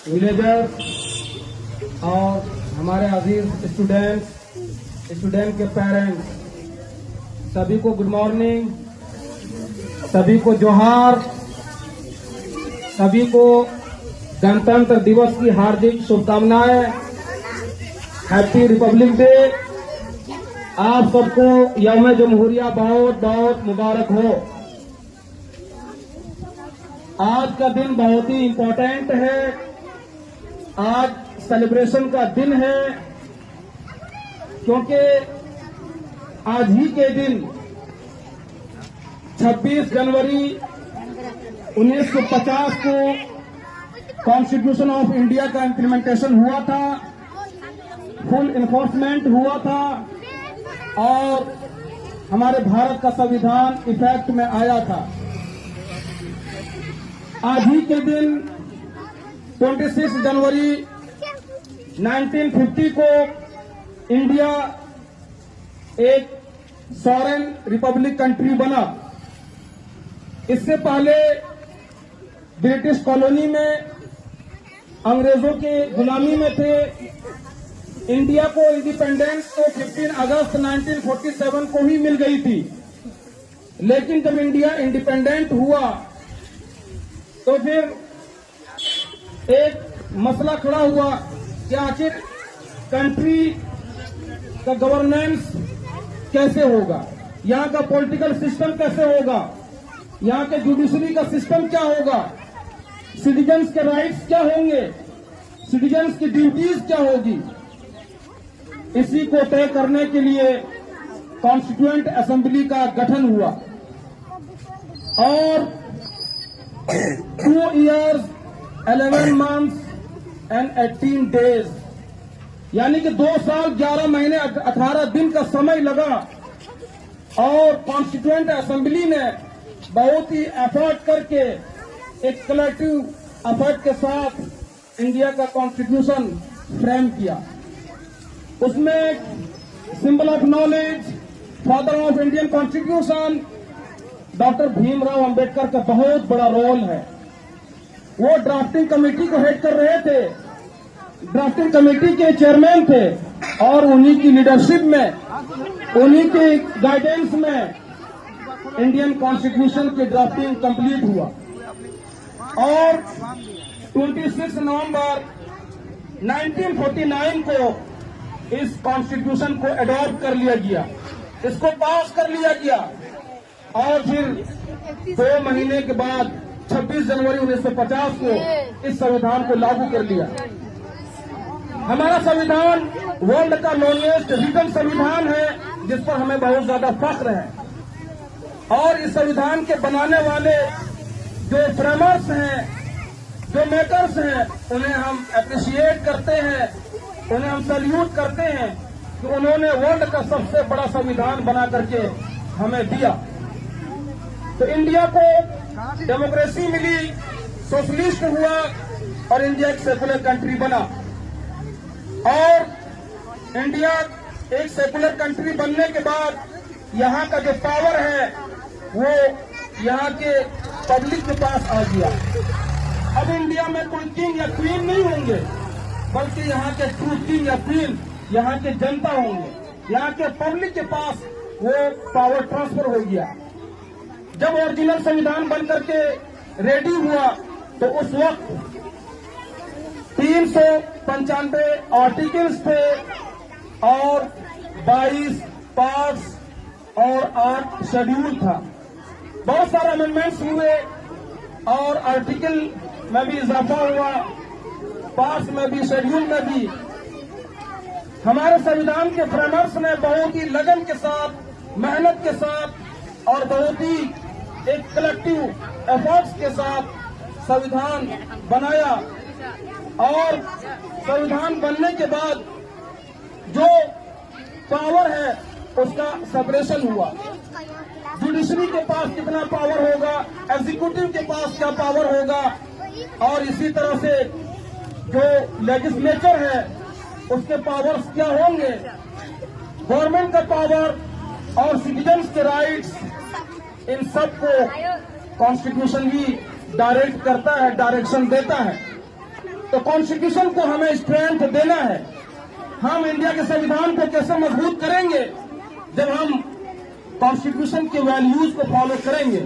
Villagers और हमारे अजीज student के पेरेंट्स, सभी को गुड मॉर्निंग, सभी को जोहार, सभी को गणतंत्र दिवस की हार्दिक शुभकामनाएं। Happy Republic day. आप सबको यौम जमहूरिया बहुत बहुत मुबारक हो। आज का दिन बहुत ही इम्पोर्टेंट है। आज सेलिब्रेशन का दिन है, क्योंकि आज ही के दिन 26 जनवरी 1950 को कॉन्स्टिट्यूशन ऑफ इंडिया का इम्प्लीमेंटेशन हुआ था, फुल इन्फोर्समेंट हुआ था और हमारे भारत का संविधान इफेक्ट में आया था। आज ही के दिन 26 जनवरी 1950 को इंडिया एक सॉवरेन रिपब्लिक कंट्री बना। इससे पहले ब्रिटिश कॉलोनी में अंग्रेजों के गुलामी में थे। इंडिया को इंडिपेंडेंस तो 15 अगस्त 1947 को ही मिल गई थी, लेकिन जब इंडिया इंडिपेंडेंट हुआ तो फिर एक मसला खड़ा हुआ कि आखिर कंट्री का गवर्नेंस कैसे होगा, यहाँ का पॉलिटिकल सिस्टम कैसे होगा, यहाँ के जुडिशरी का सिस्टम क्या होगा, सिटीजन्स के राइट्स क्या होंगे, सिटीजन्स की ड्यूटीज क्या होगी। इसी को तय करने के लिए कॉन्स्टिट्यूएंट असेंबली का गठन हुआ और 2 years 11 months and 18 days यानी कि 2 साल 11 महीने 18 दिन का समय लगा और कॉन्स्टिट्यूएंट असेंबली ने बहुत ही एफर्ट करके एक कलेक्टिव एफर्ट के साथ इंडिया का कॉन्स्टिट्यूशन फ्रेम किया। उसमें symbol of knowledge, father of Indian constitution doctor Bhimrao Ambedkar का बहुत बड़ा रोल है। वो ड्राफ्टिंग कमेटी को हेड कर रहे थे, ड्राफ्टिंग कमेटी के चेयरमैन थे और उन्हीं की लीडरशिप में, उन्हीं के गाइडेंस में इंडियन कॉन्स्टिट्यूशन की ड्राफ्टिंग कंप्लीट हुआ और 26 नवंबर 1949 को इस कॉन्स्टिट्यूशन को अडॉप्ट कर लिया गया, इसको पास कर लिया गया और फिर 2 महीने के बाद 26 जनवरी 1950 को इस संविधान को लागू कर लिया। हमारा संविधान वर्ल्ड का लॉन्गेस्ट रिटन संविधान है, जिस पर हमें बहुत ज्यादा फख्र है और इस संविधान के बनाने वाले जो फ्रेमर्स हैं, जो मेकर्स हैं, उन्हें हम अप्रिशिएट करते हैं, उन्हें हम सैल्यूट करते हैं कि उन्होंने वर्ल्ड का सबसे बड़ा संविधान बना करके हमें दिया। तो इंडिया को डेमोक्रेसी मिली, सोशलिस्ट हुआ और इंडिया एक सेकुलर कंट्री बना और इंडिया एक सेकुलर कंट्री बनने के बाद यहाँ का जो पावर है वो यहाँ के पब्लिक के पास आ गया। अब इंडिया में कोई किंग या क्वीन नहीं होंगे, बल्कि यहाँ के ट्रू किंग या क्वीन यहाँ के जनता होंगे, यहाँ के पब्लिक के पास वो पावर ट्रांसफर हो गया। जब ओरिजिनल संविधान बनकर के रेडी हुआ तो उस वक्त 395 आर्टिकल्स थे और 22 पार्ट्स और 8 शेड्यूल था। बहुत सारे अमेंडमेंट्स हुए और आर्टिकल में भी इजाफा हुआ, पार्ट्स में भी, शेड्यूल में भी। हमारे संविधान के फ्रेमर्स ने बहुत ही लगन के साथ, मेहनत के साथ और बहुत ही एक कलेक्टिव एफर्ट्स के साथ संविधान बनाया और संविधान बनने के बाद जो पावर है उसका सेपरेशन हुआ। जुडिशरी के पास कितना पावर होगा, एग्जीक्यूटिव के पास क्या पावर होगा और इसी तरह से जो लेजिस्लेचर है उसके पावर्स क्या होंगे, गवर्नमेंट का पावर और सिटीजन्स के राइट्स, इन सब को कॉन्स्टिट्यूशन ही डायरेक्ट करता है, डायरेक्शन देता है। तो कॉन्स्टिट्यूशन को हमें स्ट्रेंथ देना है। हम इंडिया के संविधान को कैसे मजबूत करेंगे? जब हम कॉन्स्टिट्यूशन के वैल्यूज को फॉलो करेंगे,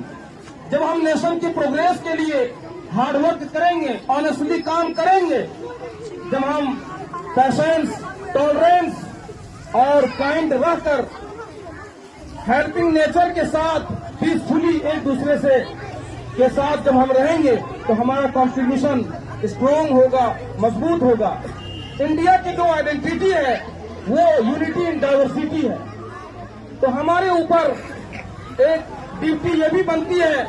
जब हम नेशन के प्रोग्रेस के लिए हार्डवर्क करेंगे, ऑनेस्टली काम करेंगे, जब हम पेशेंस, टॉलरेंस और काइंड रहकर हेल्पिंग नेचर के साथ पीसफुली एक दूसरे से के साथ जब हम रहेंगे तो हमारा कॉन्स्टिट्यूशन स्ट्रांग होगा, मजबूत होगा। इंडिया की जो आइडेंटिटी है वो यूनिटी इन डाइवर्सिटी है। तो हमारे ऊपर एक ड्यूटी ये भी बनती है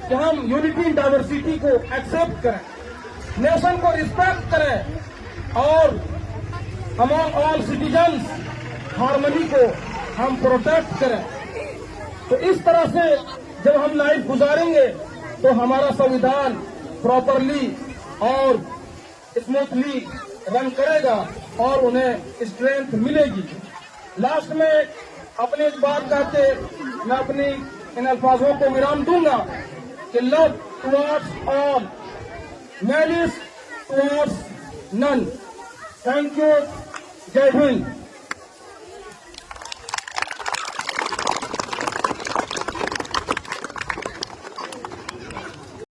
कि हम यूनिटी इन डाइवर्सिटी को एक्सेप्ट करें, नेशन को रिस्पेक्ट करें और अमॉन्ग ऑल सिटीजन्स हार्मनी को हम प्रोटेक्ट करें। तो इस तरह से जब हम लाइफ गुजारेंगे तो हमारा संविधान प्रॉपरली और स्मूथली रन करेगा और उन्हें स्ट्रेंथ मिलेगी। लास्ट में अपनी एक बात कहते मैं अपनी इन अल्फाजों को विराम दूंगा कि love towards all, malice towards none. Thank you. जय हिंद।